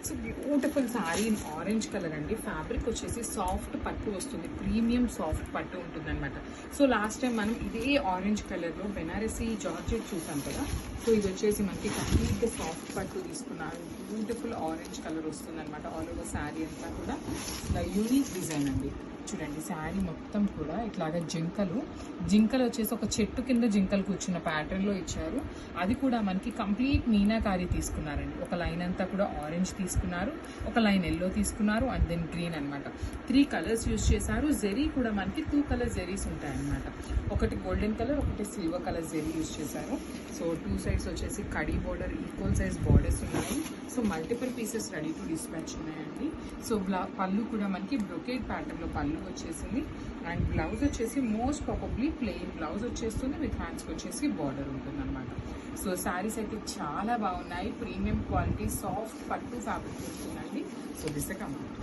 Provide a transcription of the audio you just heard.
So beautiful sari in orange colour అండి. Fabric వచ్చేసి soft పట్టు వస్తుంది, ప్రీమియం సాఫ్ట్ పట్టు ఉంటుంది అనమాట. సో లాస్ట్ టైం మనం ఇదే ఆరెంజ్ కలర్లో బెనారసీ జార్జెట్ చూసాం కదా. సో ఇది వచ్చేసి మనకి కంప్లీట్గా సాఫ్ట్ పట్టు తీసుకున్నారు. బ్యూటిఫుల్ ఆరెంజ్ కలర్ వస్తుంది అనమాట. ఆల్ ఓవర్ శారీ అంతా కూడా యూనిక్ డిజైన్ అండి. చూడండి శారీ మొత్తం కూడా ఇట్లాగా జింకలు వచ్చేసి ఒక చెట్టు కింద జింకలు కూర్చున్న ప్యాటర్న్లో ఇచ్చారు. అది కూడా మనకి కంప్లీట్ మీనాకారి తీసుకున్నారండి. ఒక లైన్ అంతా కూడా ఆరెంజ్ తీసుకున్నారు, ఒక లైన్ ఎల్లో తీసుకున్నారు, అండ్ దెన్ గ్రీన్ అనమాట. 3 కలర్స్ యూజ్ చేశారు. జెరీ కూడా మనకి 2 కలర్ జెరీస్ ఉంటాయన్నమాట. ఒకటి గోల్డెన్ కలర్, ఒకటి సిల్వర్ కలర్ జెరీ యూజ్ చేశారు. సో 2 సైడ్స్ వచ్చేసి కడీ బోర్డర్, ఈక్వల్ సైజ్ బార్డర్స్ ఉన్నాయి. So multiple pieces ready to dispatch ఉన్నాయండి. సో పళ్ళు కూడా మనకి బ్రొకేడ్ ప్యాటర్న్లో పళ్ళు వచ్చేసింది. అండ్ బ్లౌజ్ వచ్చేసి మోస్ట్ ప్రాబబ్లీ ప్లెయిన్ బ్లౌజ్ వచ్చేస్తుంది, విత్ హ్యాండ్స్కి వచ్చేసి బార్డర్ ఉంటుంది అనమాట. సో శారీస్ అయితే చాలా బాగున్నాయి. ప్రీమియం క్వాలిటీ సాఫ్ట్ పట్టు ఫ్యాబ్రిక్ వస్తుందండి. So this the comment.